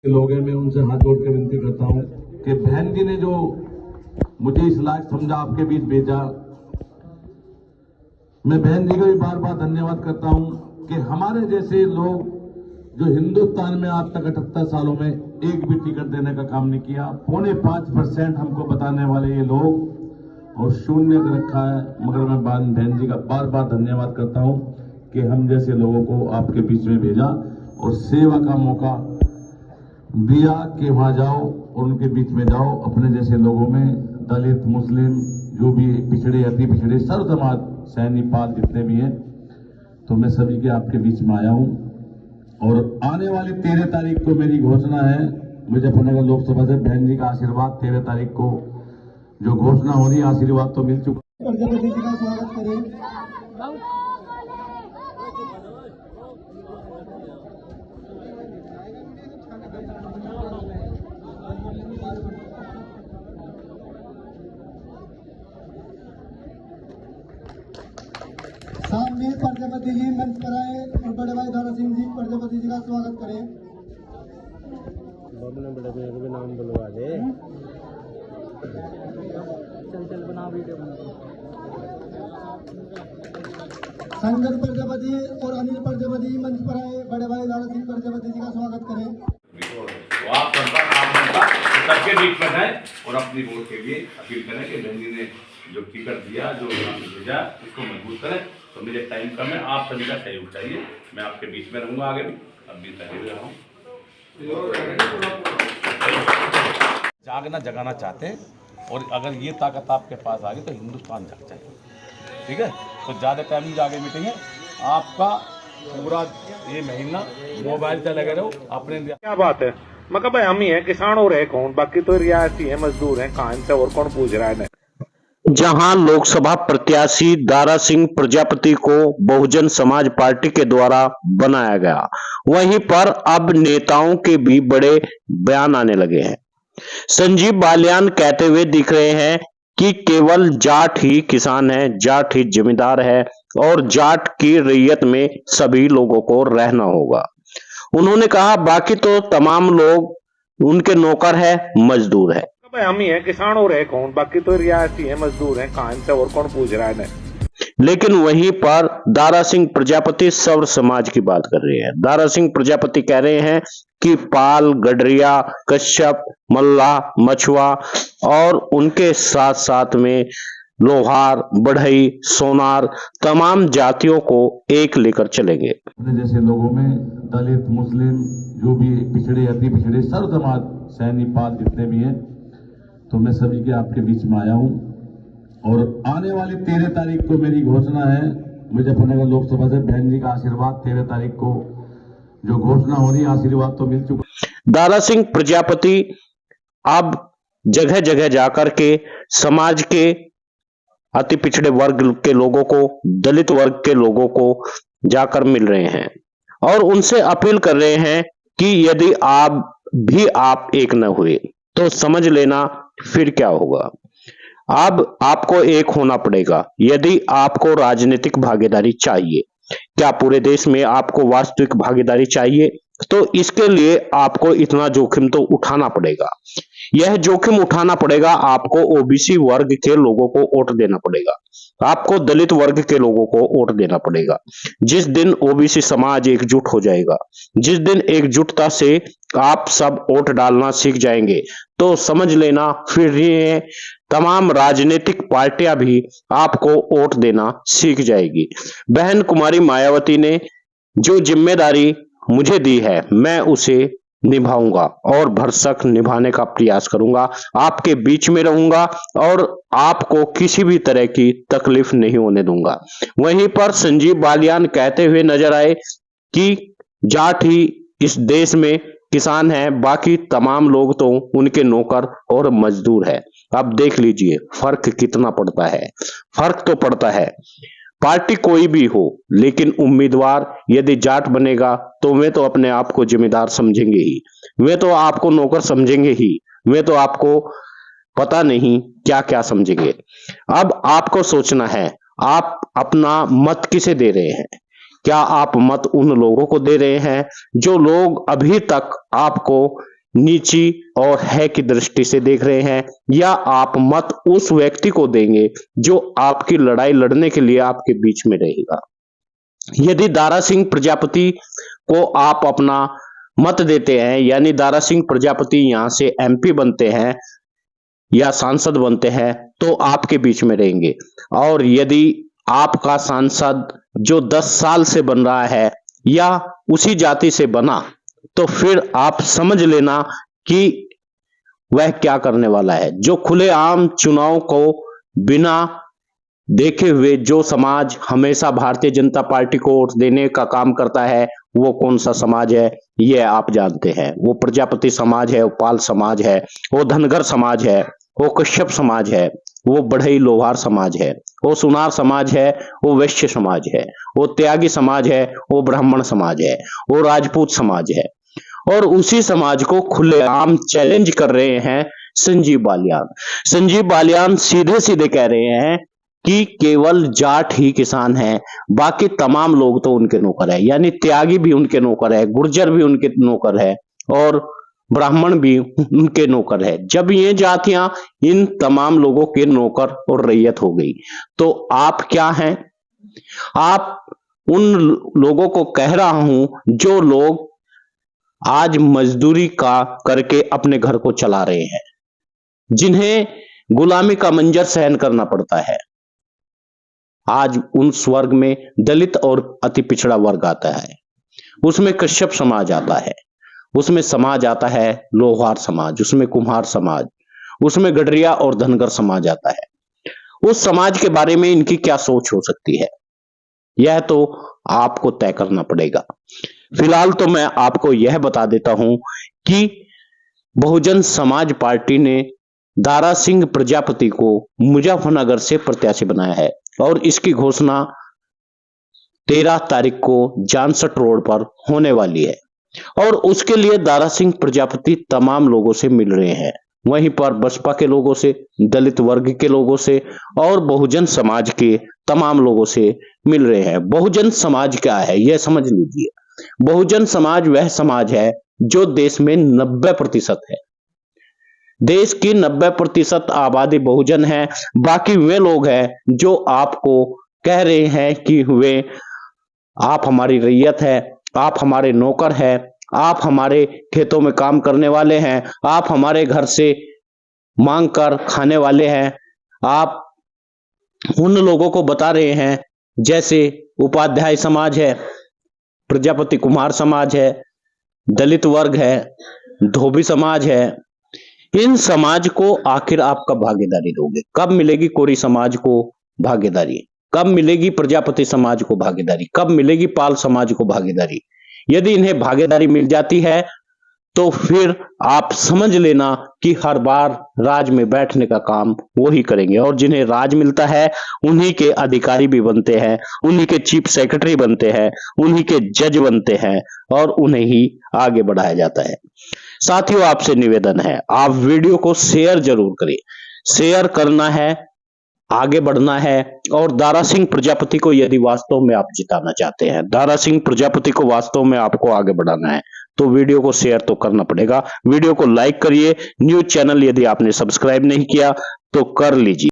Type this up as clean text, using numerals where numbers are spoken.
लोग हैं, मैं उनसे हाथ जोड़ के विनती करता हूं कि बहन जी ने जो मुझे इस लायक समझा आपके बीच भेजा, मैं बहन जी का भी बार बार धन्यवाद करता हूं कि हमारे जैसे लोग जो हिंदुस्तान में आज तक 78 सालों में एक भी टिकट देने का काम नहीं किया, 0.5% हमको बताने वाले ये लोग और शून्य रखा है। मगर मैं बहन जी का बार बार धन्यवाद करता हूं कि हम जैसे लोगों को आपके बीच में भेजा और सेवा का मौका दिया कि वहां जाओ और उनके बीच में जाओ। अपने जैसे लोगों में दलित, मुस्लिम, जो भी पिछड़े, अति पिछड़े, सर्व समाज, सैनी, पाल जितने भी हैं, तो मैं सभी के आपके बीच में आया हूं। और आने वाली 13 तारीख को मेरी घोषणा है मुजफ्फरनगर लोकसभा से, बहन जी का आशीर्वाद 13 तारीख को जो घोषणा हो रही है, आशीर्वाद तो मिल चुका। प्रजापति जी का स्वागत करें। सामने प्रजापति जी मंच पर आए और बड़े भाई दारा सिंह जी प्रजापति जी का स्वागत करें। बड़े भैया को भी नाम बुलवा दे। चल बना वीडियो बना। संगत प्रजापति और अनिल प्रजापति मंच पर आए, बड़े भाई दारा सिंह प्रजापति जी का स्वागत करें। तो आप जनता आम जनता सबके बीच में है और अपनी वोट के लिए अपील करें कि बहन जी ने जो टिकट दिया, जो भेजा, उसको मजबूत करें। तो मुझे टाइम कम है, आप सभी का सहयोग चाहिए। मैं आपके बीच में रहूंगा, आगे भी अब भी सहयोग रहा हूँ। जागना जगाना चाहते हैं और अगर ये ताकत आपके पास आ गई तो हिंदुस्तान जग जाए। ठीक है, तो ज़्यादा टाइम नहीं आगे मीटिंग है आपका पूरा ये महीना मोबाइल से लगे रहो अपने। क्या बात है, मगर भाई हम ही है, किसान हो रहे कौन, बाकी तो रियायती है, मजदूर है, कहाँ से और कौन पूछ रहा है। जहां लोकसभा प्रत्याशी दारा सिंह प्रजापति को बहुजन समाज पार्टी के द्वारा बनाया गया, वहीं पर अब नेताओं के भी बड़े बयान आने लगे हैं। संजीव बालियान कहते हुए दिख रहे हैं कि केवल जाट ही किसान है, जाट ही जमींदार है और जाट की रैयत में सभी लोगों को रहना होगा। उन्होंने कहा बाकी तो तमाम लोग उनके नौकर है, मजदूर है। भाई हम ही है, किसान हो रहे कौन, बाकी तो रियायती है, मजदूर है, कहाँ से और कौन पूछ रहा है। लेकिन वहीं पर दारा सिंह प्रजापति सर्व समाज की बात कर रहे हैं। दारा सिंह प्रजापति कह रहे हैं कि पाल, गडरिया, कश्यप, मल्ला, मछुआ और उनके साथ साथ में लोहार, बढ़ई, सोनार, तमाम जातियों को एक लेकर चलेंगे। जैसे लोगों में दलित, मुस्लिम, जो भी पिछड़े, अति पिछड़े, सर्व समाज, सैनी, पाल जितने भी हैं, तो मैं सभी के आपके बीच में आया हूं। और आने वाली 13 तारीख को मेरी घोषणा है मुजफ्फरनगर लोकसभा से, बहन जी का आशीर्वाद 13 तारीख को जो घोषणा हो रही है, आशीर्वाद तो मिल चुका। दारा सिंह प्रजापति अब जगह जगह जाकर के समाज के अति पिछड़े वर्ग के लोगों को, दलित वर्ग के लोगों को जाकर मिल रहे हैं और उनसे अपील कर रहे हैं कि यदि आप एक न हुए तो समझ लेना फिर क्या होगा। अब आपको एक होना पड़ेगा यदि आपको राजनीतिक भागीदारी चाहिए। क्या पूरे देश में आपको वास्तविक भागीदारी चाहिए? तो इसके लिए आपको इतना जोखिम तो उठाना पड़ेगा। यह जोखिम उठाना पड़ेगा, आपको ओबीसी वर्ग के लोगों को वोट देना पड़ेगा, आपको दलित वर्ग के लोगों को वोट देना पड़ेगा। जिस दिन ओबीसी समाज एकजुट हो जाएगा, जिस दिन एकजुटता से आप सब वोट डालना सीख जाएंगे, तो समझ लेना फिर ये तमाम राजनीतिक पार्टियां भी आपको वोट देना सीख जाएगी। बहन कुमारी मायावती ने जो जिम्मेदारी मुझे दी है, मैं उसे निभाऊंगा और भरसक निभाने का प्रयास करूंगा। आपके बीच में रहूंगा और आपको किसी भी तरह की तकलीफ नहीं होने दूंगा। वहीं पर संजीव बालियान कहते हुए नजर आए कि जाट ही इस देश में किसान है, बाकी तमाम लोग तो उनके नौकर और मजदूर है। अब देख लीजिए फर्क कितना पड़ता है। फर्क तो पड़ता है, पार्टी कोई भी हो, लेकिन उम्मीदवार यदि जाट बनेगा तो वे तो अपने आप को जिम्मेदार समझेंगे ही, वे तो आपको नौकर समझेंगे ही, वे तो आपको पता नहीं क्या क्या समझेंगे। अब आपको सोचना है आप अपना मत किसे दे रहे हैं। क्या आप मत उन लोगों को दे रहे हैं जो लोग अभी तक आपको नीची और है की दृष्टि से देख रहे हैं, या आप मत उस व्यक्ति को देंगे जो आपकी लड़ाई लड़ने के लिए आपके बीच में रहेगा? यदि दारा सिंह प्रजापति को आप अपना मत देते हैं, यानी दारा सिंह प्रजापति यहां से एमपी बनते हैं या सांसद बनते हैं, तो आपके बीच में रहेंगे। और यदि आपका सांसद जो 10 साल से बन रहा है या उसी जाति से बना, तो फिर आप समझ लेना कि वह क्या करने वाला है। जो खुलेआम चुनाव को बिना देखे हुए जो समाज हमेशा भारतीय जनता पार्टी को वोट देने का काम करता है, वो कौन सा समाज है ये आप जानते हैं। वो प्रजापति समाज है, वो पाल समाज है, वो धनगर समाज है, वो कश्यप समाज है, वो बढ़ई लोहार समाज है, वो सुनार समाज है, वो वैश्य समाज है, वो त्यागी समाज है, वो ब्राह्मण समाज है, वो राजपूत समाज है। और उसी समाज को खुलेआम चैलेंज कर रहे हैं संजीव बालियान। संजीव बालियान सीधे सीधे कह रहे हैं कि केवल जाट ही किसान है, बाकी तमाम लोग तो उनके नौकर है, यानी त्यागी भी उनके नौकर है, गुर्जर भी उनके नौकर है और ब्राह्मण भी उनके नौकर है। जब ये जातियां इन तमाम लोगों के नौकर और रैयत हो गई, तो आप क्या हैं? आप उन लोगों को कह रहा हूं जो लोग आज मजदूरी का करके अपने घर को चला रहे हैं, जिन्हें गुलामी का मंजर सहन करना पड़ता है। आज उस वर्ग में दलित और अति पिछड़ा वर्ग आता है, उसमें कश्यप समाज आता है, उसमें समाज आता है लोहार समाज, उसमें कुम्हार समाज, उसमें गडरिया और धनगर समाज आता है। उस समाज के बारे में इनकी क्या सोच हो सकती है, यह तो आपको तय करना पड़ेगा। फिलहाल तो मैं आपको यह बता देता हूं कि बहुजन समाज पार्टी ने दारा सिंह प्रजापति को मुजफ्फरनगर से प्रत्याशी बनाया है और इसकी घोषणा 13 तारीख को जानसठ रोड पर होने वाली है। और उसके लिए दारा सिंह प्रजापति तमाम लोगों से मिल रहे हैं, वहीं पर बसपा के लोगों से, दलित वर्ग के लोगों से और बहुजन समाज के तमाम लोगों से मिल रहे हैं। बहुजन समाज क्या है यह समझ लीजिए। बहुजन समाज वह समाज है जो देश में 90% है। देश की 90% आबादी बहुजन है। बाकी वे लोग हैं जो आपको कह रहे हैं कि वे आप हमारी रैयत है, आप हमारे नौकर है, आप हमारे खेतों में काम करने वाले हैं, आप हमारे घर से मांग कर खाने वाले हैं। आप उन लोगों को बता रहे हैं जैसे उपाध्याय समाज है, प्रजापति कुमार समाज है, दलित वर्ग है, धोबी समाज है। इन समाज को आखिर आप कब भागीदारी दोगे? कब मिलेगी कोरी समाज को भागीदारी? कब मिलेगी प्रजापति समाज को भागीदारी? कब मिलेगी पाल समाज को भागीदारी? यदि इन्हें भागीदारी मिल जाती है तो फिर आप समझ लेना कि हर बार राज में बैठने का काम वो ही करेंगे। और जिन्हें राज मिलता है उन्हीं के अधिकारी भी बनते हैं, उन्हीं के चीफ सेक्रेटरी बनते हैं, उन्हीं के जज बनते हैं और उन्हें ही आगे बढ़ाया जाता है। साथियों, आपसे निवेदन है, आप वीडियो को शेयर जरूर करें। शेयर करना है, आगे बढ़ना है। और दारा सिंह प्रजापति को यदि वास्तव में आप जिताना चाहते हैं, दारा सिंह प्रजापति को वास्तव में आपको आगे बढ़ाना है, तो वीडियो को शेयर तो करना पड़ेगा। वीडियो को लाइक करिए। न्यूज चैनल यदि आपने सब्सक्राइब नहीं किया तो कर लीजिए।